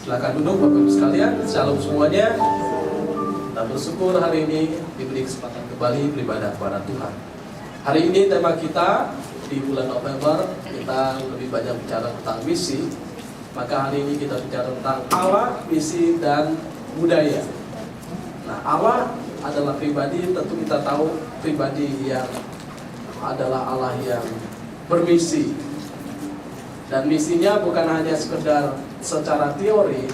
Silakan duduk Bapak Ibu sekalian. Shalom semuanya. Kita bersyukur hari ini diberi kesempatan kembali beribadah kepada Tuhan. Hari ini tema kita di bulan November, kita lebih banyak bicara tentang misi. Maka hari ini kita bicara tentang Allah, misi, dan budaya. Nah, Allah adalah pribadi, tentu kita tahu pribadi yang adalah Allah yang bermisi. Dan misinya bukan hanya sekedar secara teori,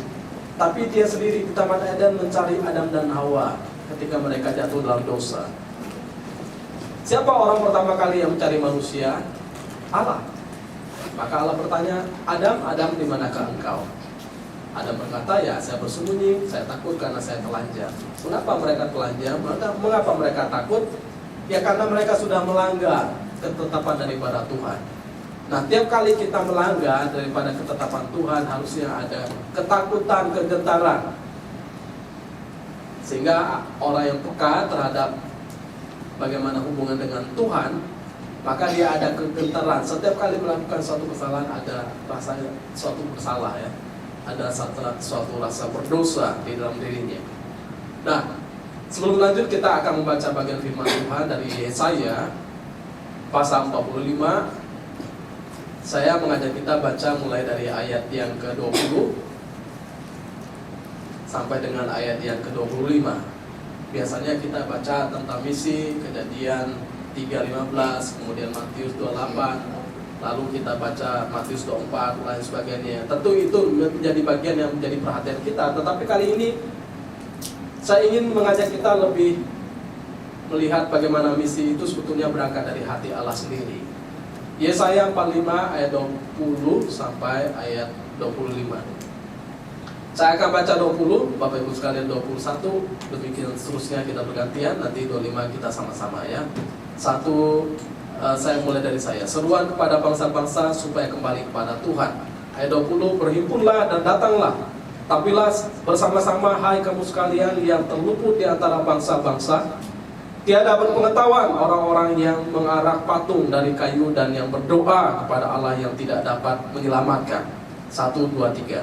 tapi dia sendiri di Taman Eden mencari Adam dan Hawa ketika mereka jatuh dalam dosa. Siapa orang pertama kali yang mencari manusia? Allah. Maka Allah bertanya, Adam, Adam, di manakah engkau? Adam berkata, ya saya bersembunyi, saya takut karena saya telanjang. Mengapa mereka telanjang? Mengapa mereka takut? Ya karena mereka sudah melanggar ketetapan daripada Tuhan. Nah, tiap kali kita melanggar daripada ketetapan Tuhan, harusnya ada ketakutan, kegentaran. Sehingga orang yang peka terhadap bagaimana hubungan dengan Tuhan, maka dia ada kegentaran. Setiap kali melakukan suatu kesalahan ada rasanya suatu bersalah, ya. Ada suatu rasa berdosa di dalam dirinya. Nah, sebelum lanjut kita akan membaca bagian firman Tuhan dari Yesaya pasal 45. Saya mengajak kita baca mulai dari ayat yang ke-20 sampai dengan ayat yang ke-25. Biasanya kita baca tentang misi, Kejadian 3:15, kemudian Matius 28, lalu kita baca Matius 24, lain sebagainya. Tentu itu menjadi bagian yang menjadi perhatian kita. Tetapi kali ini saya ingin mengajak kita lebih melihat bagaimana misi itu sebetulnya berangkat dari hati Allah sendiri. Yesaya 45 ayat 20 sampai ayat 25. Saya akan baca 20, Bapak Ibu sekalian 21, demikian seterusnya kita bergantian, nanti 25 kita sama-sama, ya. Saya mulai dari saya. Seruan kepada bangsa-bangsa supaya kembali kepada Tuhan. Ayat 20, berhimpunlah dan datanglah. Tapilah bersama-sama hai kamu sekalian yang terluput di antara bangsa-bangsa. Tiada berpengetahuan orang-orang yang mengarak patung dari kayu dan yang berdoa kepada Allah yang tidak dapat menyelamatkan. 1, 2, 3.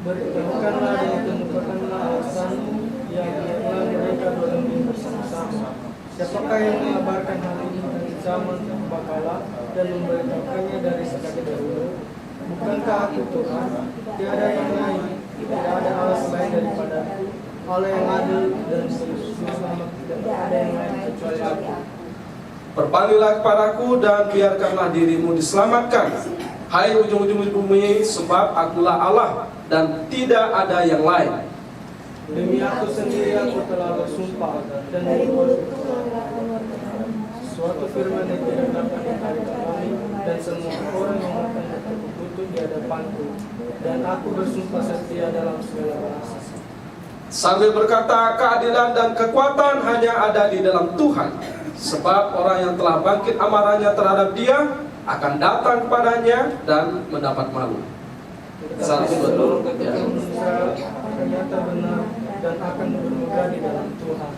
Beritahukanlah dan kemukakanlah alasanmu yang biarlah mereka berlembing bersama-sama. Siapakah yang mengabarkan hal ini dari zaman Bakalah dan memberitahukannya dari sekali dahulu? Bukankah aku Tuhan? Tiada yang lain, tidak ada Allah selain daripadaku. Allah yang adil dan selamat, tidak ada yang lain kecuali aku. Berpalinglah kepadaku dan biarkanlah dirimu diselamatkan, hai ujung-ujung bumi, sebab akulah Allah dan tidak ada yang lain. Demi aku sendiri aku telah bersumpah dan suatu firman yang tidak dapat ditarik dan semua orang yang akan berlutut di hadapanku, dan aku bersumpah setia dalam segala bahasa. Sambil berkata, keadilan dan kekuatan hanya ada di dalam Tuhan. Sebab orang yang telah bangkit amarahnya terhadap dia akan datang kepadanya dan mendapat malu. Satu betul, ya. Ternyata benar dan akan bermegah di dalam Tuhan.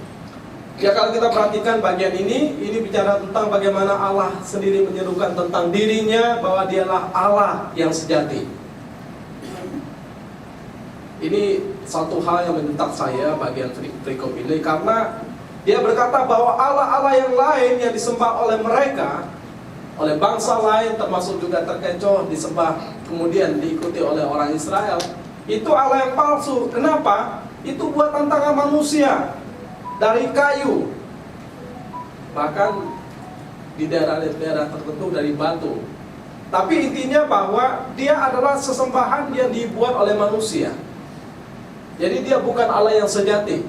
Ya, kalau kita perhatikan bagian ini bicara tentang bagaimana Allah sendiri menyerukan tentang dirinya bahwa dialah Allah yang sejati. Ini satu hal yang menyentak saya bagian perikop ini, karena dia berkata bahwa Allah-Allah yang lain yang disembah oleh mereka, oleh bangsa lain termasuk juga terkecoh disembah kemudian diikuti oleh orang Israel, itu Allah yang palsu. Kenapa? Itu buatan tangan manusia dari kayu, bahkan di daerah-daerah tertentu dari batu. Tapi intinya bahwa dia adalah sesembahan yang dibuat oleh manusia. Jadi dia bukan Allah yang sejati.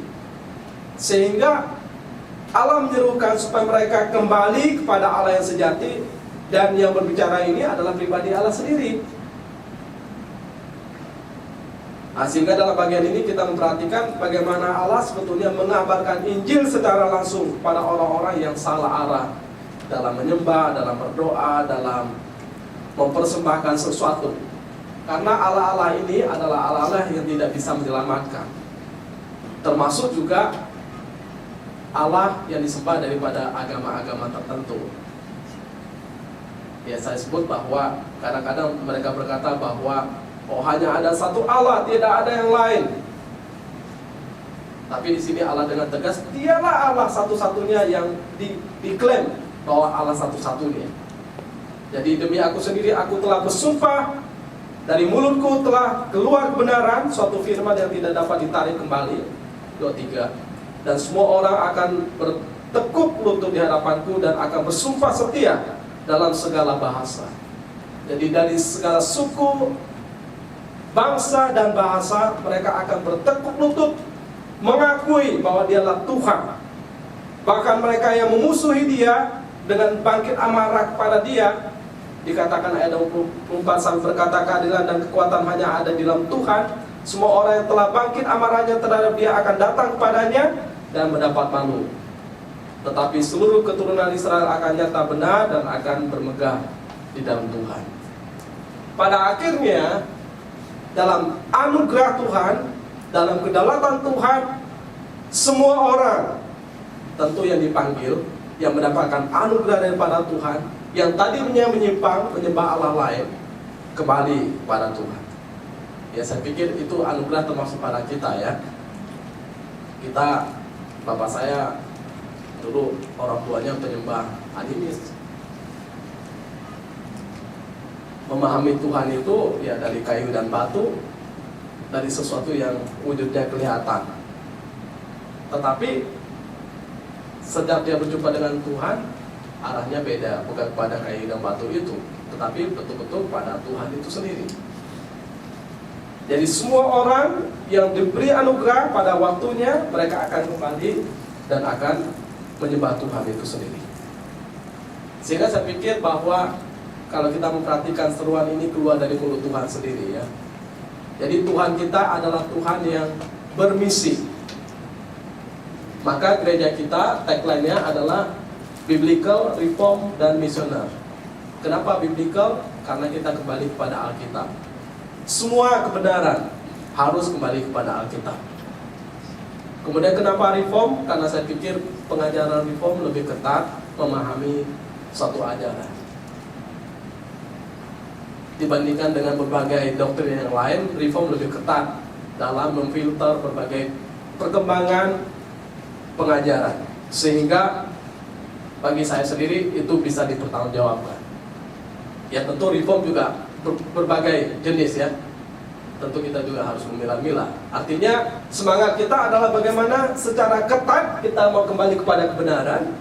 Sehingga Allah menyerukan supaya mereka kembali kepada Allah yang sejati. Dan yang berbicara ini adalah pribadi Allah sendiri. Nah, sehingga dalam bagian ini kita memperhatikan bagaimana Allah sebetulnya mengabarkan Injil secara langsung kepada orang-orang yang salah arah dalam menyembah, dalam berdoa, dalam mempersembahkan sesuatu. Karena Allah-Allah ini adalah Allah-Allah yang tidak bisa menyelamatkan. Termasuk juga Allah yang disembah daripada agama-agama tertentu. Ya, saya sebut bahwa kadang-kadang mereka berkata bahwa Oh, hanya ada satu Allah, tidak ada yang lain. Tapi di sini Allah dengan tegas, dialah Allah satu-satunya yang diklaim bahwa Allah satu-satunya. Jadi demi aku sendiri, aku telah bersumpah, dari mulutku telah keluar kebenaran, suatu firman yang tidak dapat ditarik kembali. 23. Dan semua orang akan bertekuk lutut di hadapanku dan akan bersumpah setia dalam segala bahasa. Jadi dari segala suku, bangsa dan bahasa, mereka akan bertekuk lutut mengakui bahwa dialah Tuhan. Bahkan mereka yang memusuhi dia dengan bangkit amarah kepada dia, dikatakan ayat 24, sampai berkata keadilan dan kekuatan hanya ada di dalam Tuhan. Semua orang yang telah bangkit amarahnya terhadap dia akan datang kepadanya dan mendapat malu. Tetapi seluruh keturunan Israel akan nyata benar dan akan bermegah di dalam Tuhan. Pada akhirnya, dalam anugerah Tuhan, dalam kedaulatan Tuhan, semua orang tentu yang dipanggil, yang mendapatkan anugerah daripada Tuhan, yang tadinya menyimpang, menyembah Allah lain, kembali pada Tuhan. Ya, saya pikir itu anugerah termasuk pada kita ya. Kita, bapak saya dulu orang tuanya penyembah animis. Memahami Tuhan itu ya dari kayu dan batu, dari sesuatu yang wujudnya kelihatan. Tetapi sejak dia berjumpa dengan Tuhan, arahnya beda, bukan pada kayu dan batu itu, tetapi betul-betul pada Tuhan itu sendiri. Jadi semua orang yang diberi anugerah pada waktunya, mereka akan kembali dan akan menyembah Tuhan itu sendiri. Sehingga saya pikir bahwa kalau kita memperhatikan seruan ini keluar dari mulut Tuhan sendiri ya. Jadi Tuhan kita adalah Tuhan yang bermisi. Maka gereja kita tagline-nya adalah Biblical, Reform, dan Missioner. Kenapa Biblical? Karena kita kembali kepada Alkitab. Semua kebenaran harus kembali kepada Alkitab. Kemudian kenapa Reform? Karena saya pikir pengajaran Reform lebih ketat memahami satu ajaran dibandingkan dengan berbagai doktrin yang lain. Reform lebih ketat dalam memfilter berbagai perkembangan pengajaran, sehingga bagi saya sendiri itu bisa dipertanggungjawabkan. Ya tentu Reform juga berbagai jenis ya. Tentu kita juga harus memilah-milah. Artinya semangat kita adalah bagaimana secara ketat kita mau kembali kepada kebenaran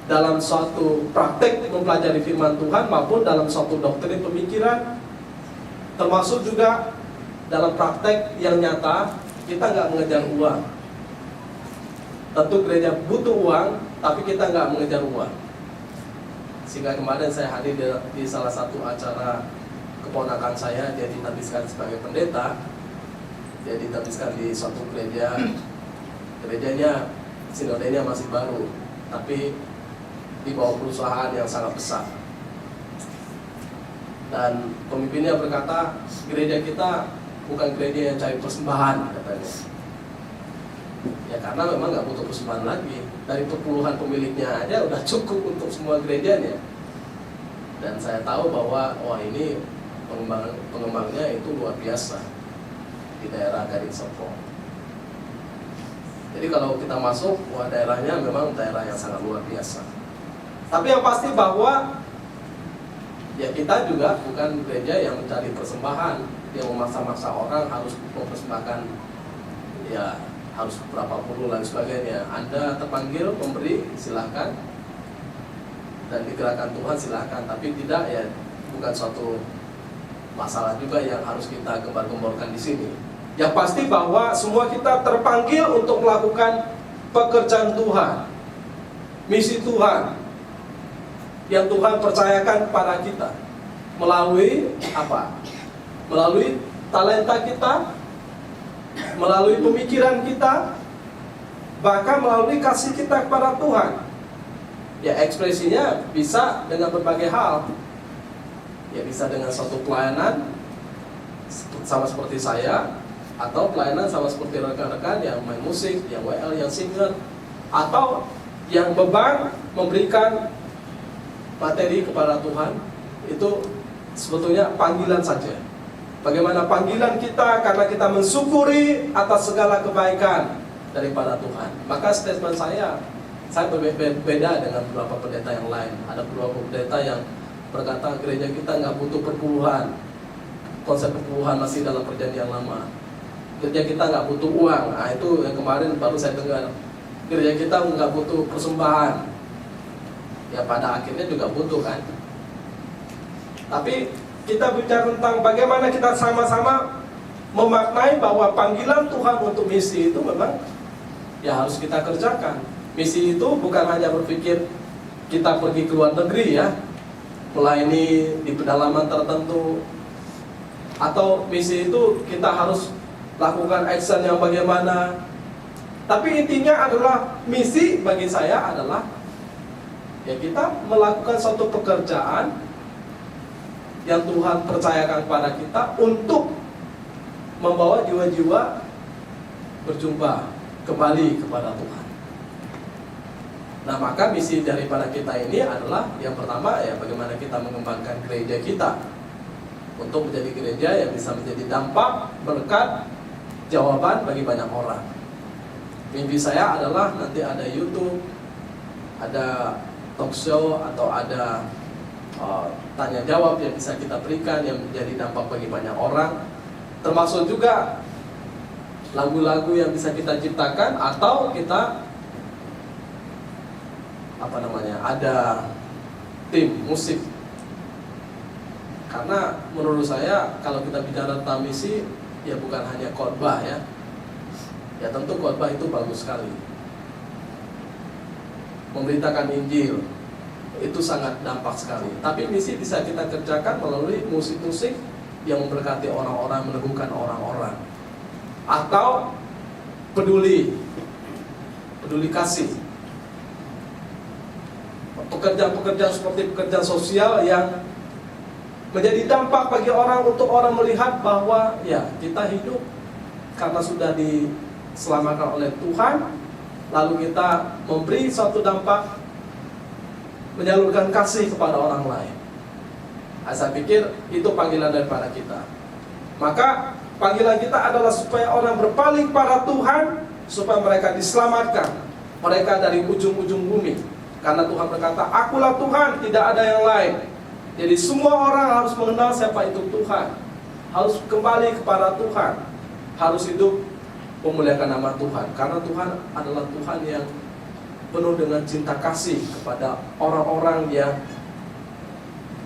dalam suatu praktek mempelajari firman Tuhan maupun dalam suatu doktrin pemikiran, termasuk juga dalam praktek yang nyata. Kita nggak mengejar uang. Tentu gereja butuh uang, tapi kita nggak mengejar uang. Sehingga kemarin saya hadir di salah satu acara keponakan saya, dia ditabiskan sebagai pendeta. Dia ditabiskan di suatu gereja. Gerejanya sinodenya masih baru, tapi di bawah perusahaan yang sangat besar. Dan pemimpinnya berkata, gereja kita bukan gereja yang cari persembahan, katanya. Ya karena memang nggak butuh persembahan lagi. Dari puluhan pemiliknya aja udah cukup untuk semua gerejanya. Dan saya tahu bahwa wah ini pengembangnya itu luar biasa di daerah Gading Serpong. Jadi kalau kita masuk, wah daerahnya memang daerah yang sangat luar biasa. Tapi yang pasti bahwa ya kita juga bukan gereja yang mencari persembahan, yang memaksa-maksa orang harus mempersembahkan ya harus berapa puluh dan sebagainya. Anda terpanggil memberi, silahkan, dan digerakkan Tuhan silahkan. Tapi tidak ya, bukan suatu masalah juga yang harus kita gembar-gemborkan di sini. Yang pasti bahwa semua kita terpanggil untuk melakukan pekerjaan Tuhan, misi Tuhan yang Tuhan percayakan kepada kita melalui apa? Melalui talenta kita, melalui pemikiran kita, bahkan melalui kasih kita kepada Tuhan. Ya ekspresinya bisa dengan berbagai hal. Ya bisa dengan suatu pelayanan sama seperti saya, atau pelayanan sama seperti rekan-rekan yang main musik, yang WL, yang singer, atau yang beban memberikan materi kepada Tuhan. Itu sebetulnya panggilan saja. Bagaimana panggilan kita karena kita mensyukuri atas segala kebaikan daripada Tuhan. Maka statement saya berbeda dengan beberapa pendeta yang lain. Ada beberapa pendeta yang berkata gereja kita nggak butuh perpuluhan. Konsep perpuluhan masih dalam perjanjian lama. Gereja kita nggak butuh uang. Nah, itu yang kemarin baru saya dengar. Gereja kita nggak butuh persembahan. Ya pada akhirnya juga butuh kan. Tapi kita bicara tentang bagaimana kita sama-sama memaknai bahwa panggilan Tuhan untuk misi itu memang ya harus kita kerjakan. Misi itu bukan hanya berpikir kita pergi ke luar negeri ya, melayani di pedalaman tertentu, atau misi itu kita harus lakukan action yang bagaimana. Tapi intinya adalah misi bagi saya adalah ya kita melakukan suatu pekerjaan yang Tuhan percayakan kepada kita untuk membawa jiwa-jiwa berjumpa kembali kepada Tuhan. Nah, maka misi daripada kita ini adalah yang pertama ya bagaimana kita mengembangkan gereja kita untuk menjadi gereja yang bisa menjadi dampak, berkat, jawaban bagi banyak orang. Mimpi saya adalah nanti ada YouTube, ada talk show, atau ada tanya jawab yang bisa kita berikan yang menjadi dampak bagi banyak orang, termasuk juga lagu-lagu yang bisa kita ciptakan, atau kita ada tim musik. Karena menurut saya kalau kita bicara tentang misi ya bukan hanya khotbah ya tentu khotbah itu bagus sekali, memberitakan Injil itu sangat dampak sekali. Tapi misi bisa kita kerjakan melalui musik-musik yang memberkati orang-orang, meneguhkan orang-orang, atau peduli kasih, pekerjaan-pekerjaan seperti pekerjaan sosial yang menjadi dampak bagi orang, untuk orang melihat bahwa ya kita hidup karena sudah diselamatkan oleh Tuhan, lalu kita memberi suatu dampak, menyalurkan kasih kepada orang lain. Saya pikir itu panggilan daripada kita. Maka panggilan kita adalah supaya orang berpaling pada Tuhan, supaya mereka diselamatkan, mereka dari ujung-ujung bumi. Karena Tuhan berkata, akulah Tuhan, tidak ada yang lain. Jadi semua orang harus mengenal siapa itu Tuhan, harus kembali kepada Tuhan, harus hidup memuliakan nama Tuhan. Karena Tuhan adalah Tuhan yang penuh dengan cinta kasih kepada orang-orang yang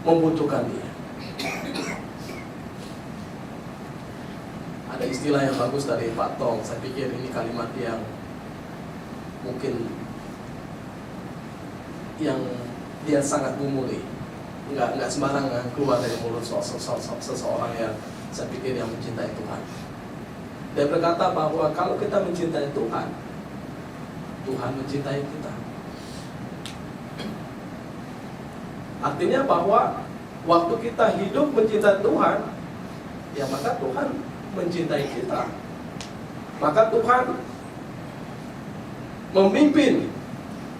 membutuhkan Dia. Ada istilah yang bagus dari Pak Tong. Saya pikir ini kalimat yang mungkin yang dia sangat gumuli, nggak sembarangan keluar dari mulut seseorang yang saya pikir yang mencintai Tuhan. Dia berkata bahwa kalau kita mencintai Tuhan, Tuhan mencintai kita. Artinya bahwa waktu kita hidup mencintai Tuhan, ya maka Tuhan mencintai kita. Maka Tuhan memimpin,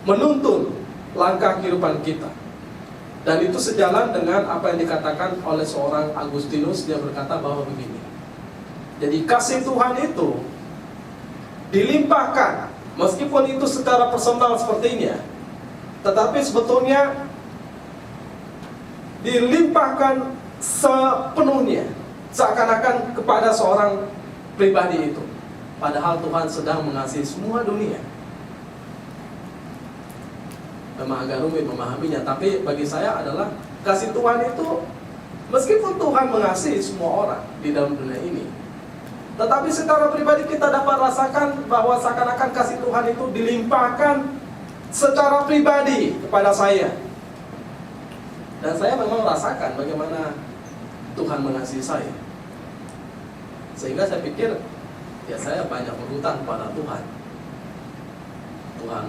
menuntun langkah kehidupan kita. Dan itu sejalan dengan apa yang dikatakan oleh seorang Agustinus. Dia berkata bahwa begini, jadi kasih Tuhan itu dilimpahkan, meskipun itu secara personal sepertinya, tetapi sebetulnya dilimpahkan sepenuhnya, seakan-akan kepada seorang pribadi itu. Padahal Tuhan sedang mengasihi semua dunia. Memang agak rumit memahaminya, tapi bagi saya adalah kasih Tuhan itu, meskipun Tuhan mengasihi semua orang di dalam dunia ini, tetapi secara pribadi kita dapat rasakan bahwa seakan-akan kasih Tuhan itu dilimpahkan secara pribadi kepada saya. Dan saya memang rasakan bagaimana Tuhan mengasihi saya. Sehingga saya pikir, ya saya banyak berhutang pada Tuhan. Tuhan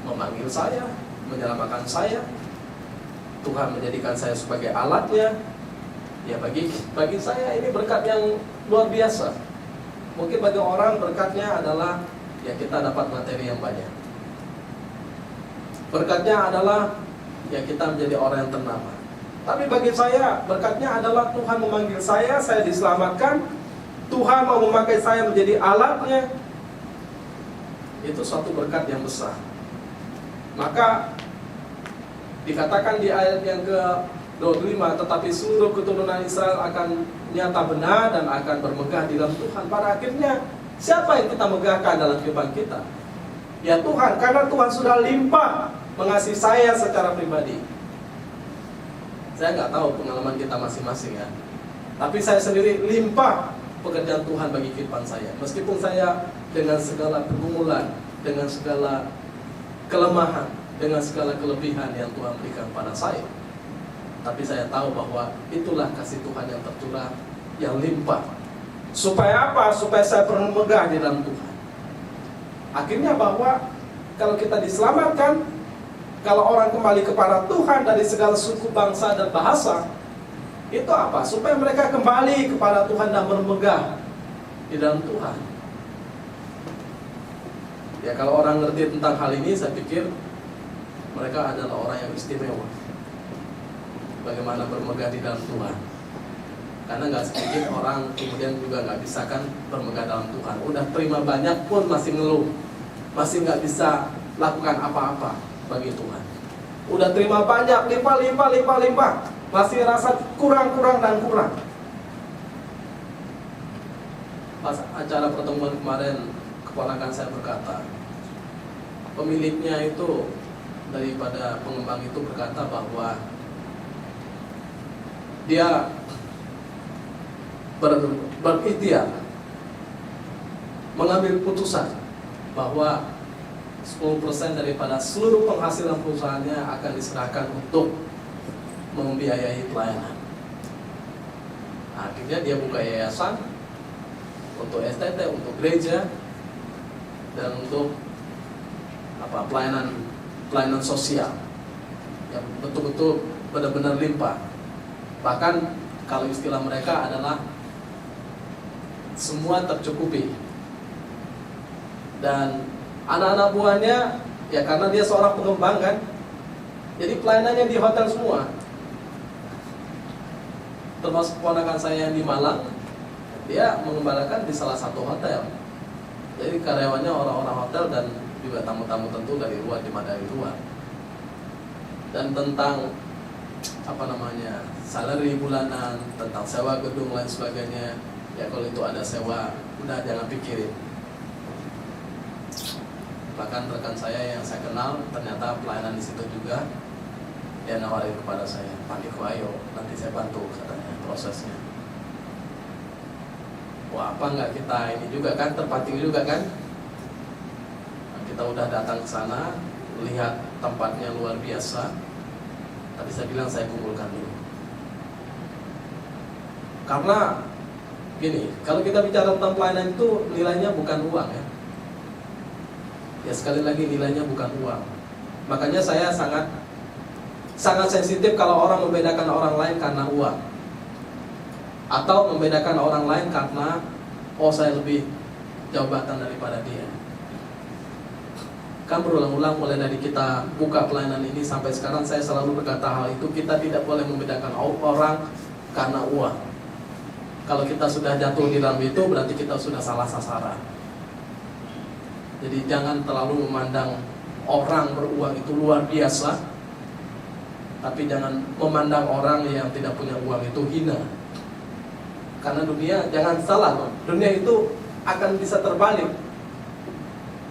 memanggil saya, menyelamatkan saya. Tuhan menjadikan saya sebagai alatnya. Ya bagi saya ini berkat yang luar biasa. Mungkin bagi orang berkatnya adalah ya kita dapat materi yang banyak. Berkatnya adalah ya kita menjadi orang yang ternama. Tapi bagi saya, berkatnya adalah Tuhan memanggil saya diselamatkan, Tuhan mau memakai saya menjadi alatnya. Itu suatu berkat yang besar. Maka dikatakan di ayat yang ke-25, tetapi seluruh keturunan Israel akan nyata benar dan akan bermegah di dalam Tuhan. Pada akhirnya, siapa yang kita megahkan dalam kehidupan kita? Ya Tuhan, karena Tuhan sudah limpah mengasihi saya secara pribadi. Saya nggak tahu pengalaman kita masing-masing ya, tapi saya sendiri limpah pekerjaan Tuhan bagi kehidupan saya. Meskipun saya dengan segala pergumulan, dengan segala kelemahan, dengan segala kelebihan yang Tuhan berikan pada saya, tapi saya tahu bahwa itulah kasih Tuhan yang tercurah, yang limpah. Supaya apa? Supaya saya perlu megah di dalam Tuhan. Akhirnya bahwa kalau kita diselamatkan, kalau orang kembali kepada Tuhan dari segala suku, bangsa, dan bahasa, itu apa? Supaya mereka kembali kepada Tuhan dan bermegah di dalam Tuhan. Ya kalau orang ngerti tentang hal ini, saya pikir mereka adalah orang yang istimewa. Bagaimana bermegah di dalam Tuhan. Karena nggak sedikit orang kemudian juga nggak bisa kan bermegah dalam Tuhan. Udah terima banyak pun masih ngeluh, masih nggak bisa lakukan apa-apa bagi Tuhan. Udah terima banyak, limpah, masih rasa kurang dan kurang. Pas acara pertemuan kemarin, keponakan saya berkata, pemiliknya itu daripada pengembang itu berkata bahwa dia berikhtiar mengambil putusan bahwa 10% daripada seluruh penghasilan perusahaannya akan diserahkan untuk membiayai pelayanan. Akhirnya dia buka yayasan untuk STT, untuk gereja, dan untuk pelayanan sosial yang betul-betul benar-benar limpah. Bahkan kalau istilah mereka adalah semua tercukupi. Dan anak-anak buahnya, ya karena dia seorang pengembang kan, jadi pelayanannya di hotel semua. Termasuk keponakan saya yang di Malang, dia mengembalakan di salah satu hotel. Jadi karyawannya orang-orang hotel dan juga tamu-tamu tentu dari luar, dari luar. Dan tentang salary bulanan, tentang sewa gedung lain sebagainya, ya kalau itu ada sewa, udah jangan pikirin. Bahkan rekan saya yang saya kenal ternyata pelayanan di situ juga, dia nawarin kepada saya, Pak Niko ayo nanti saya bantu katanya prosesnya. Wah apa nggak kita ini juga kan, terpancing juga kan? Nah, kita udah datang ke sana, lihat tempatnya luar biasa. Tapi saya bilang saya kumpulkan dulu. Karena gini, kalau kita bicara tentang pelayanan itu nilainya bukan uang ya. Ya sekali lagi nilainya bukan uang. Makanya saya sangat sensitif kalau orang membedakan orang lain karena uang, atau membedakan orang lain karena saya lebih jabatan daripada dia. Kan berulang-ulang mulai dari kita buka pelayanan ini sampai sekarang saya selalu berkata hal itu. Kita tidak boleh membedakan orang karena uang. Kalau kita sudah jatuh di dalam itu berarti kita sudah salah sasaran. Jadi jangan terlalu memandang orang beruang itu luar biasa, tapi jangan memandang orang yang tidak punya uang itu hina. Karena dunia, jangan salah, dunia itu akan bisa terbalik.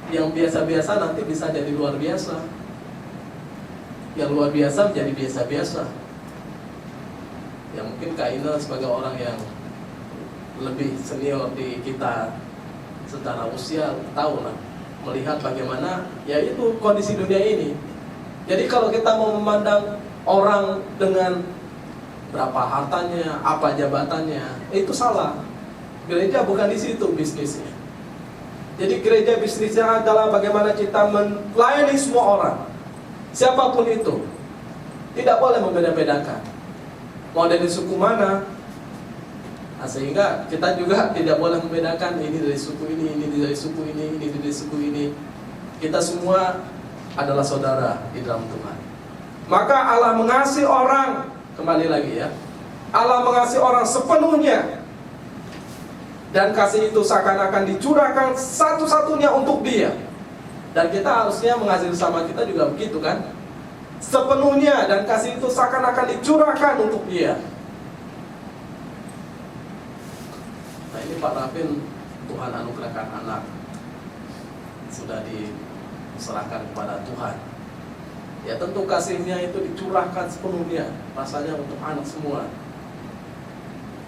Yang biasa-biasa nanti bisa jadi luar biasa, yang luar biasa menjadi biasa-biasa. Ya mungkin Kak Ina sebagai orang yang lebih senior di kita secara usia tahu lah, melihat bagaimana ya itu kondisi dunia ini. Jadi kalau kita mau memandang orang dengan berapa hartanya, apa jabatannya, itu salah. Gereja bukan di situ bisnisnya. Jadi gereja bisnisnya adalah bagaimana kita melayani semua orang, siapapun itu. Tidak boleh membeda-bedakan mau dari suku mana. Nah, sehingga kita juga tidak boleh membedakan ini dari suku ini dari suku ini dari suku ini. Kita semua adalah saudara di dalam Tuhan. Maka Allah mengasihi orang Kembali lagi ya. Allah mengasihi orang sepenuhnya, dan kasih itu seakan-akan dicurahkan satu-satunya untuk Dia. Dan kita harusnya mengasihi sama kita juga begitu kan? Sepenuhnya, dan kasih itu seakan-akan dicurahkan untuk Dia. Nah ini Pak Rafin, Tuhan anugerahkan anak, sudah diserahkan kepada Tuhan. Ya tentu kasihnya itu dicurahkan sepenuhnya, rasanya untuk anak semua.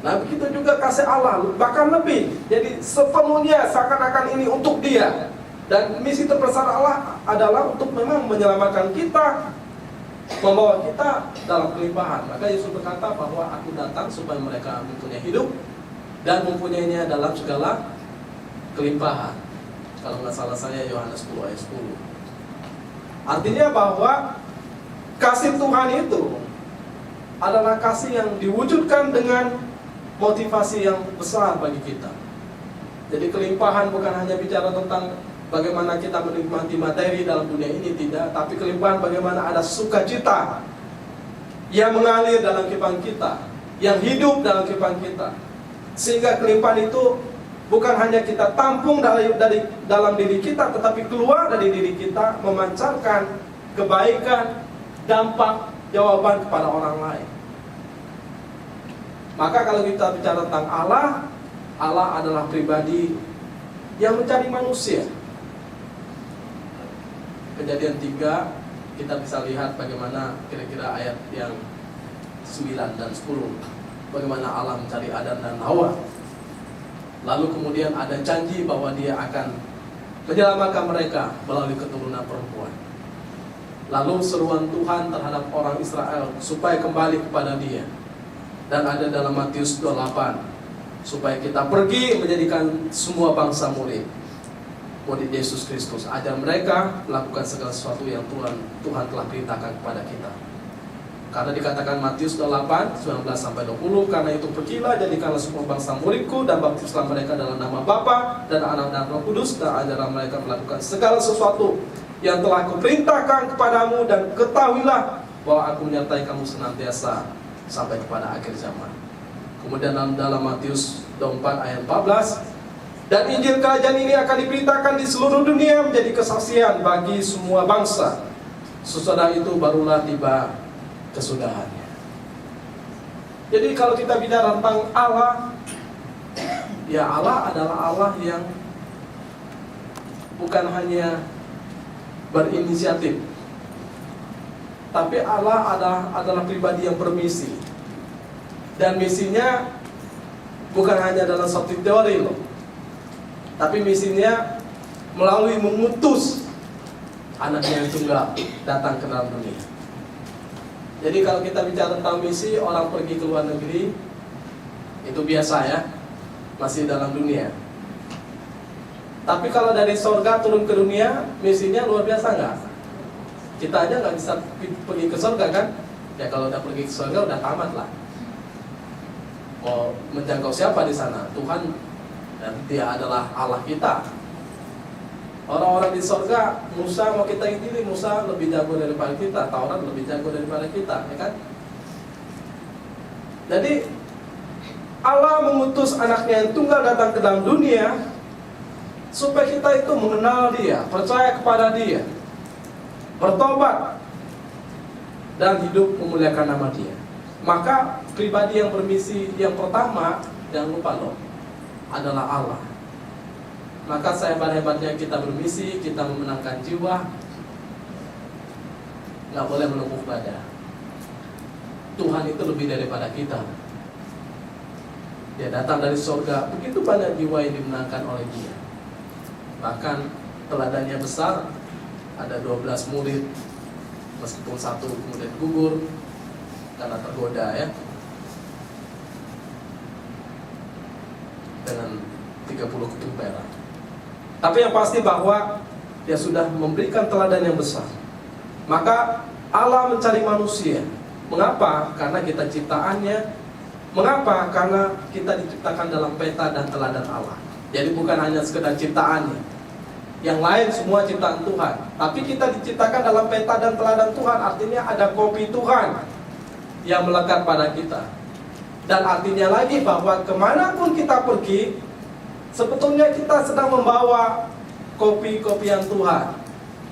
Nah begitu juga kasih Allah, bahkan lebih. Jadi sepenuhnya seakan-akan ini untuk Dia. Dan misi terbesar Allah adalah untuk memang menyelamatkan kita, membawa kita dalam kelimpahan. Maka Yesus berkata bahwa aku datang supaya mereka mempunyai hidup dan mempunyainya dalam segala kelimpahan. Kalau nggak salah saya Yohanes 10 ayat 10. Artinya bahwa kasih Tuhan itu adalah kasih yang diwujudkan dengan motivasi yang besar bagi kita. Jadi kelimpahan bukan hanya bicara tentang bagaimana kita menikmati materi dalam dunia ini, tidak. Tapi kelimpahan bagaimana ada sukacita yang mengalir dalam kehidupan kita, yang hidup dalam kehidupan kita. Sehingga kelimpahan itu bukan hanya kita tampung dalam diri kita, tetapi keluar dari diri kita, memancarkan kebaikan, dampak, jawaban kepada orang lain. Maka kalau kita bicara tentang Allah, Allah adalah pribadi yang mencari manusia. Kejadian 3 kita bisa lihat bagaimana kira-kira ayat yang 9 dan 10, bagaimana Allah mencari Adam dan Hawa. Lalu kemudian ada janji bahwa Dia akan menyelamatkan mereka melalui keturunan perempuan. Lalu seruan Tuhan terhadap orang Israel supaya kembali kepada Dia. Dan ada dalam Matius 28, supaya kita pergi menjadikan semua bangsa murid Yesus Kristus. Ajar mereka melakukan segala sesuatu yang Tuhan telah perintahkan kepada kita. Karena dikatakan Matius 28, 19-20, karena itu pergilah, jadikanlah semua bangsa muridku, dan baptislah mereka dalam nama Bapa dan Anak dan Roh Kudus, dan ajarlah mereka melakukan segala sesuatu yang telah kuperintahkan kepadamu, dan ketahuilah bahwa aku menyertai kamu senantiasa sampai kepada akhir zaman. Kemudian dalam Matius 24 ayat 14, dan Injil kerajaan ini akan diberitakan di seluruh dunia menjadi kesaksian bagi semua bangsa. Sesudah itu barulah tiba kesudahannya. Jadi kalau kita bicara tentang Allah, ya Allah adalah Allah yang bukan hanya berinisiatif, tapi Allah adalah pribadi yang bermisi. Dan misinya bukan hanya dalam satu teori loh, tapi misinya melalui mengutus anaknya yang tunggal datang ke dalam dunia. Jadi kalau kita bicara tentang misi, orang pergi ke luar negeri itu biasa ya, masih dalam dunia. Tapi kalau dari surga turun ke dunia, misinya luar biasa nggak? Kita aja nggak bisa pergi ke surga kan? Ya kalau udah pergi ke surga udah tamat lah. Mau menjangkau siapa di sana? Tuhan, dan Dia adalah Allah kita. Orang-orang di surga, Musa mau kita ini, Musa lebih jago daripada kita, Taurat lebih jago daripada kita, ya kan? Jadi Allah mengutus anaknya yang tunggal datang ke dalam dunia supaya kita itu mengenal Dia, percaya kepada Dia, bertobat, dan hidup memuliakan nama Dia. Maka pribadi yang bermisi yang pertama, jangan lupa loh, adalah Allah. Maka sehebat-hebatnya kita bermisi, kita memenangkan jiwa, nggak boleh menepuk badan. Tuhan itu lebih daripada kita. Dia datang dari surga, begitu banyak jiwa yang dimenangkan oleh Dia. Bahkan teladannya besar, ada 12 murid, meskipun satu kemudian gugur karena tergoda ya, dengan 30 keping perak. Tapi yang pasti bahwa Dia sudah memberikan teladan yang besar. Maka Allah mencari manusia. Mengapa? Karena kita ciptaannya. Mengapa? Karena kita diciptakan dalam peta dan teladan Allah. Jadi bukan hanya sekedar ciptaannya. Yang lain semua ciptaan Tuhan. Tapi kita diciptakan dalam peta dan teladan Tuhan. Artinya ada kopi Tuhan. yang melekat pada kita. Dan artinya lagi bahwa kemanapun kita pergi, sebetulnya kita sedang membawa kopi-kopian Tuhan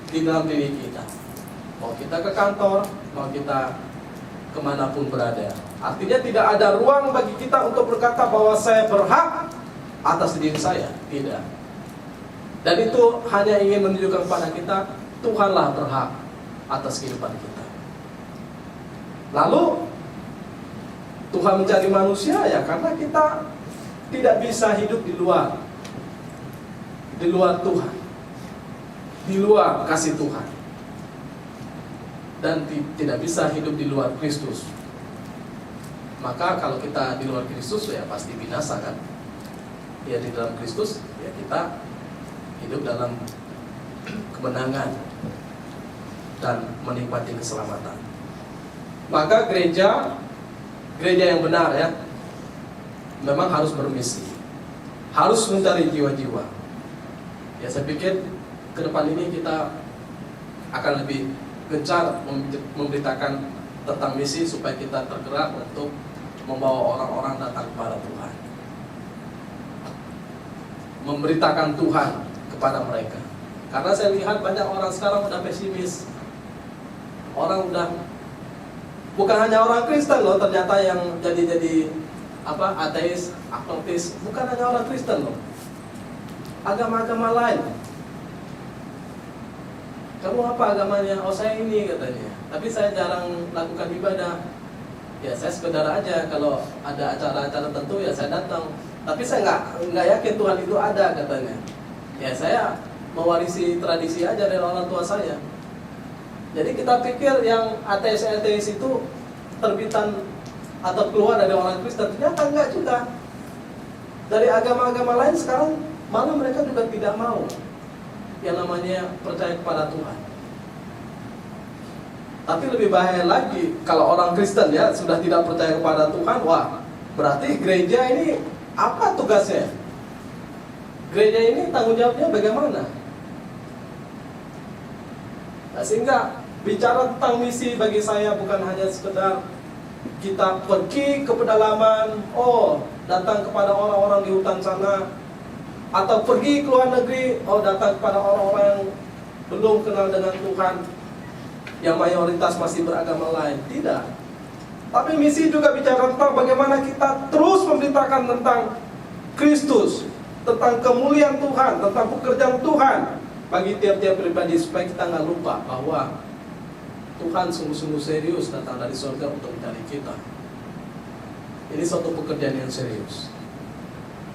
di dalam diri kita. Mau kita ke kantor, mau kita kemanapun berada. Artinya tidak ada ruang bagi kita untuk berkata bahwa saya berhak atas diri saya. Tidak. Dan itu hanya ingin menunjukkan kepada kita, Tuhanlah berhak atas kehidupan kita. Lalu Tuhan mencari manusia ya karena kita tidak bisa hidup di luar Tuhan, di luar kasih Tuhan, dan tidak bisa hidup di luar Kristus. Maka kalau kita di luar Kristus ya pasti binasa kan. Ya di dalam Kristus ya kita hidup dalam kemenangan dan menikmati keselamatan. Maka gereja yang benar ya memang harus bermisi, harus mencari jiwa-jiwa. Ya saya pikir ke depan ini kita akan lebih gencar memberitakan tentang misi supaya kita tergerak untuk membawa orang-orang datang kepada Tuhan, memberitakan Tuhan kepada mereka. Karena saya lihat banyak orang sekarang udah pesimis. Orang udah, bukan hanya orang Kristen loh ternyata yang jadi ateis, agnostis. Bukan hanya orang Kristen loh, agama-agama lain. Kamu apa agamanya? Oh saya ini katanya. Tapi saya jarang lakukan ibadah. Ya saya sekedar aja kalau ada acara-acara tertentu ya saya datang. Tapi saya nggak yakin Tuhan itu ada katanya. Ya saya mewarisi tradisi aja dari orang tua saya. Jadi kita pikir yang ateis-ateis itu terbitan atau keluar dari orang Kristen. Ternyata enggak juga. Dari agama-agama lain sekarang malah mereka juga tidak mau yang namanya percaya kepada Tuhan. Tapi lebih bahaya lagi kalau orang Kristen ya sudah tidak percaya kepada Tuhan. Wah, berarti gereja ini apa tugasnya? Gereja ini tanggung jawabnya bagaimana? Nah, sehingga bicara tentang misi bagi saya bukan hanya sekedar kita pergi ke pedalaman, datang kepada orang-orang di hutan sana, atau pergi ke luar negeri, datang kepada orang-orang yang belum kenal dengan Tuhan, yang mayoritas masih beragama lain. Tidak. Tapi misi juga bicara tentang bagaimana kita terus memberitakan tentang Kristus, tentang kemuliaan Tuhan, tentang pekerjaan Tuhan bagi tiap-tiap pribadi, supaya kita nggak lupa bahwa Tuhan sungguh-sungguh serius datang dari surga untuk mencari kita. Ini suatu pekerjaan yang serius.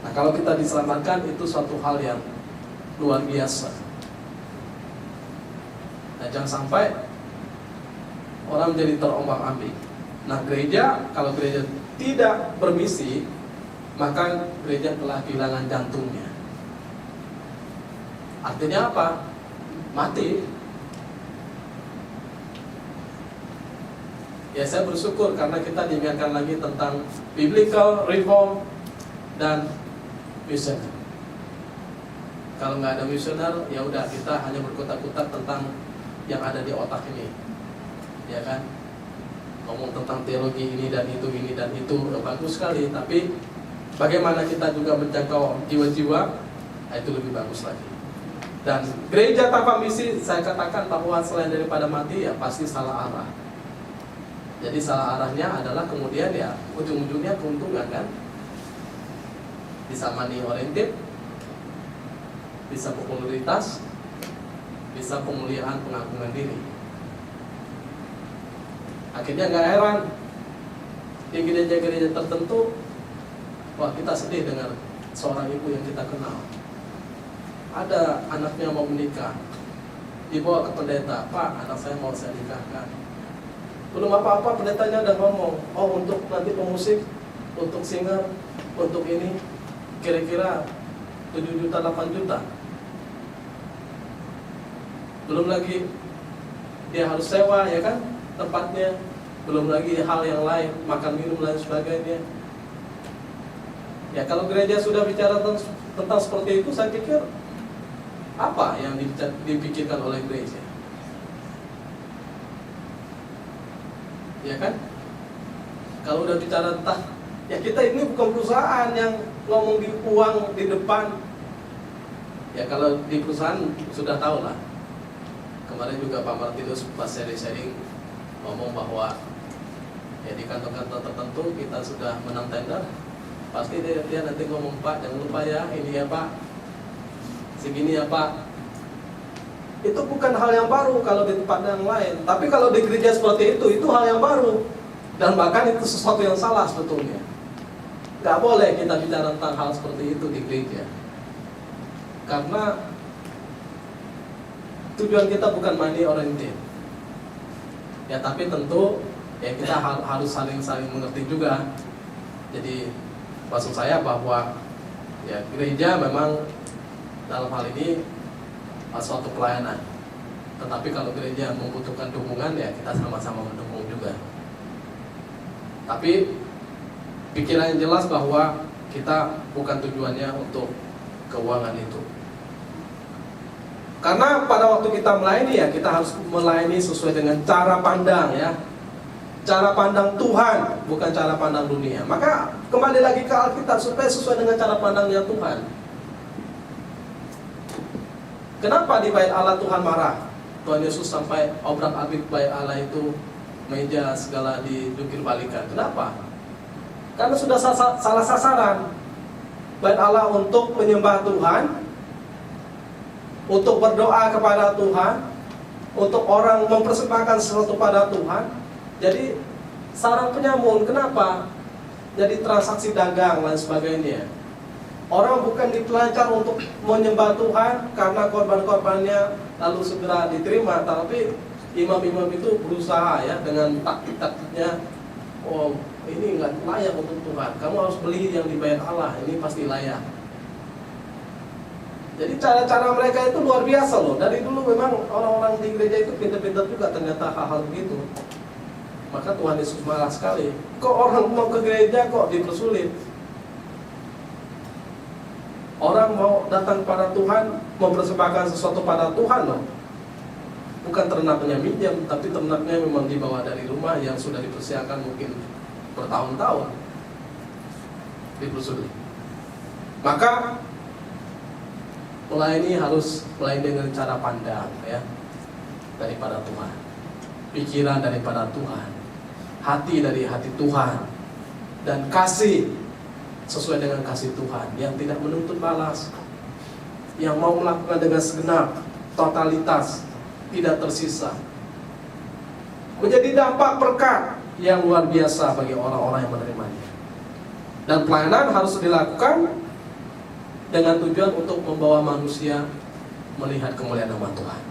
Nah kalau kita diselamatkan itu suatu hal yang luar biasa. Nah jangan sampai orang menjadi terombang-ambing. Nah gereja, kalau gereja tidak bermisi, maka gereja telah kehilangan jantungnya. Artinya apa? Mati. Ya saya bersyukur karena kita diingatkan lagi tentang biblical reform dan misioner. Kalau nggak ada misioner, ya udah kita hanya berkutat-kutat tentang yang ada di otak ini, ya kan? Ngomong tentang teologi ini dan itu bagus sekali. Tapi bagaimana kita juga menjangkau jiwa-jiwa, itu lebih bagus lagi. Dan gereja tanpa misi, saya katakan bahwa selain daripada mati, ya pasti salah arah. Jadi salah arahnya adalah kemudian ya ujung-ujungnya keuntungan kan. Bisa money oriented, bisa popularitas, bisa pemuliaan pengagungan diri. Akhirnya nggak heran di gereja-gereja tertentu, wah kita sedih dengar seorang ibu yang kita kenal, ada anaknya mau menikah, dibawa ke pendeta, Pak anak saya mau saya nikahkan. Belum apa-apa pendetanya udah ngomong, untuk nanti pemusik, untuk singer, untuk ini kira-kira 7 juta, 8 juta. Belum lagi dia harus sewa ya kan tempatnya, belum lagi hal yang lain, makan minum dan sebagainya. Ya kalau gereja sudah bicara tentang seperti itu, saya pikir apa yang dipikirkan oleh gereja? Ya kan? Kalau udah bicara tentang, ya kita ini bukan perusahaan yang ngomong di uang di depan. Ya kalau di perusahaan sudah tahu lah. Kemarin juga Pak Martinus pas sharing-sharing ngomong bahwa ya di kantor-kantor tertentu kita sudah menang tender, pasti dia nanti ngomong, Pak jangan lupa ya ini ya Pak, segini ya Pak. Itu bukan hal yang baru kalau di tempat yang lain, tapi kalau di gereja seperti itu hal yang baru, dan bahkan itu sesuatu yang salah sebetulnya. Gak boleh kita bicara tentang hal seperti itu di gereja, karena tujuan kita bukan money oriented. Ya tapi tentu ya kita harus saling mengerti juga. Jadi maksud saya bahwa ya gereja memang dalam hal ini suatu pelayanan, tetapi kalau gereja membutuhkan dukungan ya kita sama-sama mendukung juga. Tapi pikiran yang jelas bahwa kita bukan tujuannya untuk keuangan itu. Karena pada waktu kita melayani ya kita harus melayani sesuai dengan cara pandang ya. Cara pandang Tuhan, bukan cara pandang dunia. Maka kembali lagi ke Alkitab supaya sesuai dengan cara pandangnya Tuhan. Kenapa di bait Allah Tuhan marah? Tuhan Yesus sampai obrak-abrik bait Allah itu meja segala dijungkir balikan. Kenapa? Karena sudah salah sasaran. Bait Allah untuk menyembah Tuhan, untuk berdoa kepada Tuhan, untuk orang mempersembahkan sesuatu pada Tuhan. Jadi sarang penyamun. Kenapa? Jadi transaksi dagang dan sebagainya. Orang bukan ditelancar untuk menyembah Tuhan karena korban-korbannya lalu segera diterima, tapi imam-imam itu berusaha ya dengan taktik-taktiknya. Oh ini nggak layak untuk Tuhan, kamu harus beli yang dibayar Allah, ini pasti layak. Jadi cara-cara mereka itu luar biasa loh. Dari dulu memang orang-orang di gereja itu pintar-pintar juga ternyata hal-hal begitu. Maka Tuhan Yesus marah sekali. Kok orang mau ke gereja kok dipersulit? Orang mau datang pada Tuhan, mempersembahkan sesuatu pada Tuhan loh. Bukan ternaknya minjam, tapi ternaknya memang dibawa dari rumah yang sudah dipersiapkan mungkin bertahun-tahun. Dipersulit. Maka melayani harus melayani dengan cara pandang ya, daripada Tuhan. Pikiran daripada Tuhan. Hati dari hati Tuhan. Dan kasih sesuai dengan kasih Tuhan yang tidak menuntut balas, yang mau melakukan dengan segenap, totalitas, tidak tersisa, menjadi dampak berkat yang luar biasa bagi orang-orang yang menerimanya. Dan pelayanan harus dilakukan dengan tujuan untuk membawa manusia melihat kemuliaan nama Tuhan.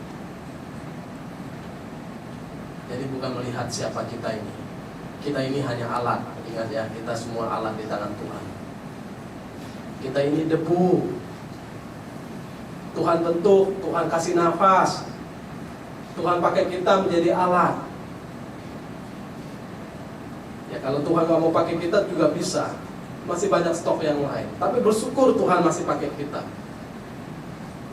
Jadi bukan melihat siapa kita ini. Kita ini hanya alat. Ingat ya, kita semua alat di tangan Tuhan. Kita ini debu. Tuhan bentuk, Tuhan kasih nafas. Tuhan pakai kita menjadi alat. Ya kalau Tuhan gak mau pakai kita juga bisa. Masih banyak stok yang lain. Tapi bersyukur Tuhan masih pakai kita.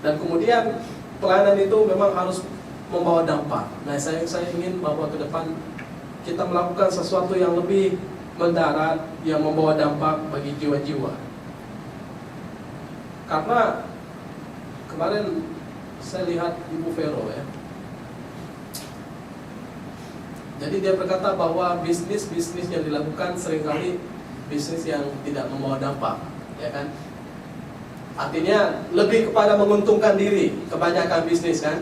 Dan kemudian pelayanan itu memang harus membawa dampak. Nah saya ingin bahwa ke depan kita melakukan sesuatu yang lebih mendarat, yang membawa dampak bagi jiwa-jiwa. Karena kemarin saya lihat Ibu Vero ya. Jadi dia berkata bahwa bisnis yang dilakukan seringkali bisnis yang tidak membawa dampak, ya kan? Artinya lebih kepada menguntungkan diri, kebanyakan bisnis kan?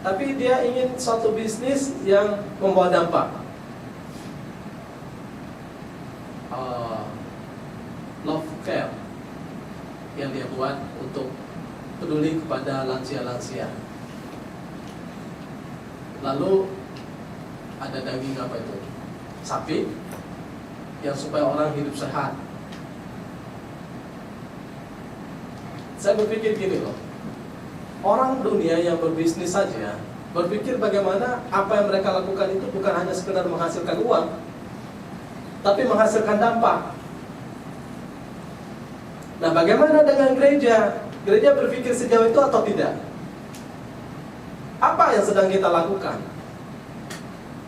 Tapi dia ingin suatu bisnis yang membawa dampak. Love Care yang dia buat untuk peduli kepada lansia-lansia. Lalu ada daging apa itu? Sapi yang supaya orang hidup sehat. Saya berpikir gini loh, orang dunia yang berbisnis saja berpikir bagaimana apa yang mereka lakukan itu bukan hanya sekedar menghasilkan uang, tapi menghasilkan dampak. Nah bagaimana dengan gereja? Gereja berpikir sejauh itu atau tidak? Apa yang sedang kita lakukan?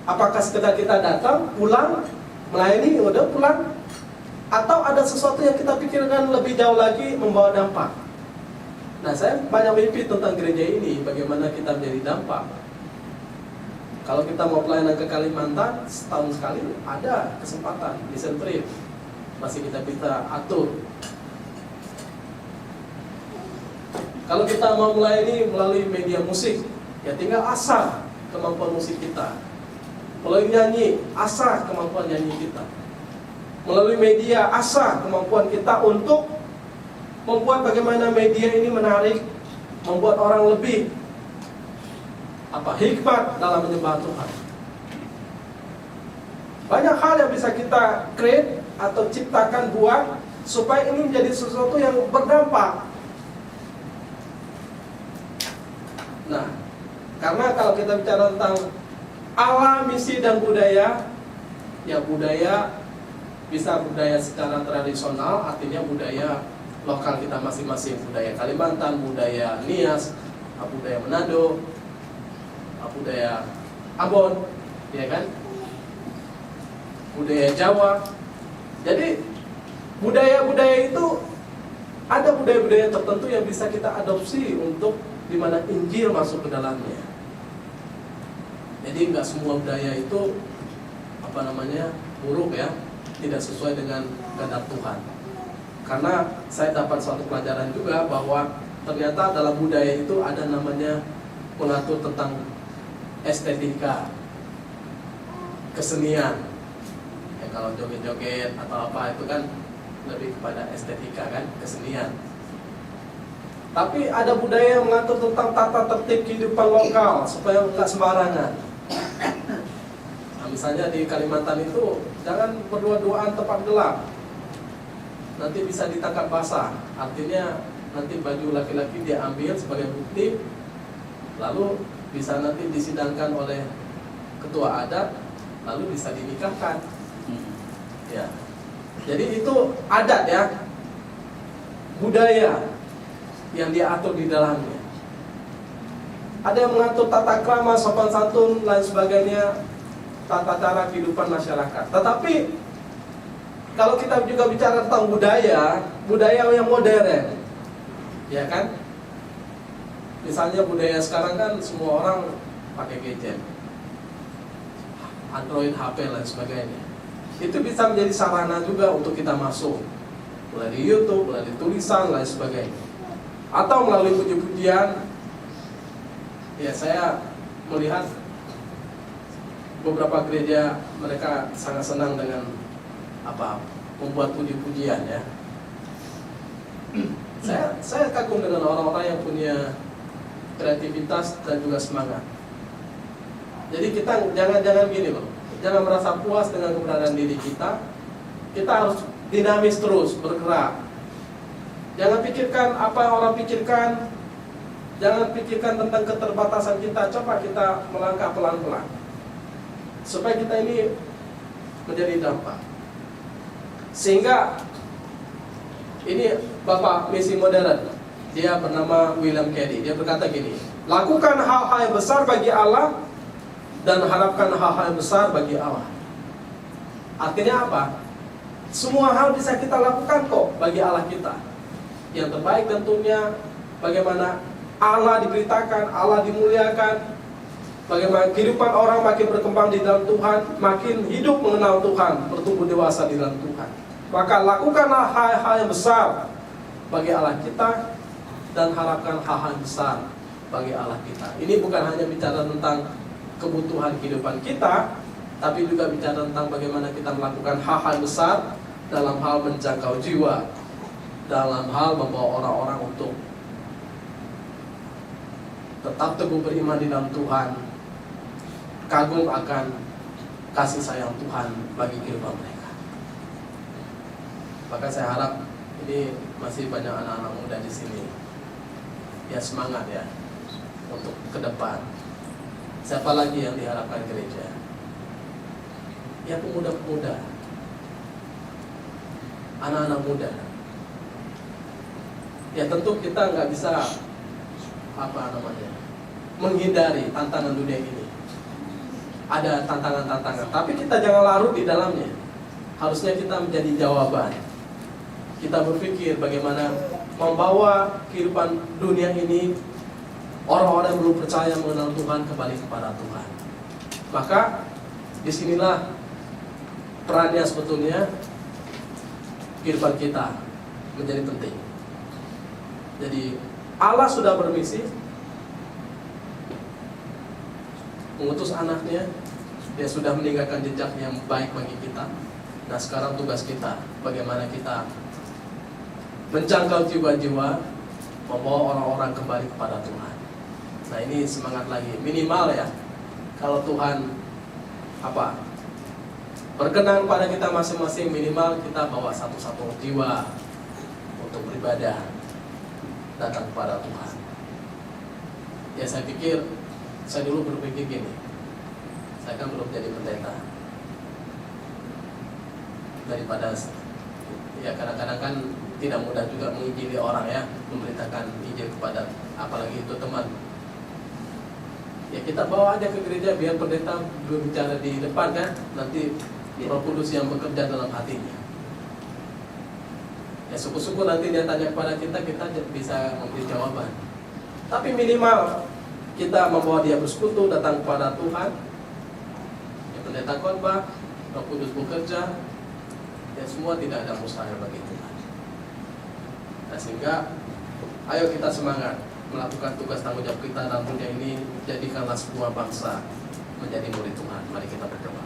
Apakah sekedar kita datang, pulang, melayani udah pulang, atau ada sesuatu yang kita pikirkan lebih jauh lagi membawa dampak. Nah, saya banyak mimpi tentang gereja ini, bagaimana kita menjadi dampak. Kalau kita mau pelayanan ke Kalimantan, setahun sekali ada kesempatan mission trip, masih kita bisa atur. Kalau kita mau melayani melalui media musik, ya tinggal asah kemampuan musik kita. Melalui nyanyi, asah kemampuan nyanyi kita. Melalui media, asah kemampuan kita untuk membuat bagaimana media ini menarik, membuat orang lebih hikmat dalam menyembah Tuhan. Banyak hal yang bisa kita create atau ciptakan, buat supaya ini menjadi sesuatu yang berdampak. Nah, karena kalau kita bicara tentang Allah, misi dan budaya, ya budaya bisa budaya secara tradisional, artinya budaya lokal kita masing-masing, budaya Kalimantan, budaya Nias, budaya Manado, budaya Ambon, ya kan? Budaya Jawa. Jadi budaya-budaya itu ada budaya-budaya tertentu yang bisa kita adopsi untuk di mana Injil masuk ke dalamnya. Jadi nggak semua budaya itu buruk ya, tidak sesuai dengan kehendak Tuhan. Karena saya dapat suatu pelajaran juga bahwa ternyata dalam budaya itu ada namanya mengatur tentang estetika, kesenian. Ya, kalau joget-joget atau apa itu kan lebih kepada estetika kan, kesenian. Tapi ada budaya yang mengatur tentang tata tertib kehidupan lokal supaya nggak sembarangan. Nah, misalnya di Kalimantan itu jangan berdua-duaan tempat gelap, nanti bisa ditangkap basah. Artinya nanti baju laki-laki dia ambil sebagai bukti, lalu bisa nanti disidangkan oleh ketua adat, lalu bisa dinikahkan. Ya, jadi itu adat ya, budaya yang dia atur di dalamnya. Ada yang mengatur tata krama, sopan santun, lain sebagainya, tata cara kehidupan masyarakat. Tetapi kalau kita juga bicara tentang budaya yang modern, ya kan? Misalnya budaya sekarang kan semua orang pakai gadget, Android, HP, lain sebagainya. Itu bisa menjadi sarana juga untuk kita masuk melalui YouTube, melalui tulisan, lain sebagainya. Atau melalui puji-pujian. Ya, saya melihat beberapa gereja mereka sangat senang dengan membuat puji-pujian ya. Saya kagum dengan orang-orang yang punya kreativitas dan juga semangat. Jadi kita jangan gini loh, jangan merasa puas dengan keberadaan diri kita. Kita harus dinamis terus bergerak. Jangan pikirkan apa yang orang pikirkan. Jangan pikirkan tentang keterbatasan kita. Coba kita melangkah pelan-pelan supaya kita ini menjadi dampak. Sehingga ini Bapak misi modern, dia bernama William Carey. Dia berkata gini, lakukan hal-hal yang besar bagi Allah dan harapkan hal-hal yang besar bagi Allah. Artinya apa? Semua hal bisa kita lakukan kok bagi Allah kita. Yang terbaik tentunya bagaimana Allah diberitakan, Allah dimuliakan, bagaimana kehidupan orang makin berkembang di dalam Tuhan, makin hidup mengenal Tuhan, bertumbuh dewasa di dalam Tuhan. Maka lakukanlah hal-hal yang besar bagi Allah kita dan harapkan hal-hal yang besar bagi Allah kita. Ini bukan hanya bicara tentang kebutuhan kehidupan kita, tapi juga bicara tentang bagaimana kita melakukan hal-hal besar dalam hal menjangkau jiwa, dalam hal membawa orang-orang untuk tetap teguh beriman di dalam Tuhan, kagum akan kasih sayang Tuhan bagi kehidupan mereka. Maka saya harap ini masih banyak anak-anak muda di sini, ya semangat ya untuk ke depan. Siapa lagi yang diharapkan gereja? Ya pemuda-pemuda, anak-anak muda. Ya tentu kita nggak bisa menghindari tantangan dunia ini. Ada tantangan-tantangan, tapi kita jangan larut di dalamnya. harusnya kita menjadi jawaban. Kita berpikir bagaimana membawa kehidupan dunia ini, orang-orang yang belum percaya mengenal Tuhan kembali kepada Tuhan. Maka disinilah perannya sebetulnya kehidupan kita menjadi penting. Jadi Allah sudah bermisi mengutus anaknya, dia sudah meninggalkan jejak yang baik bagi kita. Nah sekarang tugas kita, bagaimana kita menjangkau jiwa-jiwa, membawa orang-orang kembali kepada Tuhan. Nah ini semangat lagi, minimal ya, kalau Tuhan berkenan pada kita masing-masing, minimal kita bawa satu-satu jiwa untuk beribadah, datang kepada Tuhan. Ya saya pikir, saya dulu berpikir gini, saya kan belum jadi pendeta. Daripada ya kadang-kadang kan tidak mudah juga menginjili orang ya, memberitakan Injil kepada apalagi itu teman. Ya kita bawa aja ke gereja biar pendeta berbicara di depan kan, nanti Roh Kudus yang bekerja dalam hatinya. Ya syukur-syukur nanti dia tanya kepada kita, kita bisa memberi jawaban. Tapi minimal kita membawa dia bersekutu, datang kepada Tuhan. Ya pendeta khotbah, Roh Kudus bekerja. Ya semua tidak ada mustahil bagi Tuhan. Nah sehingga ayo kita semangat melakukan tugas tanggung jawab kita dalam dunia ini, jadikanlah semua bangsa menjadi murid Tuhan. Mari kita berdoa.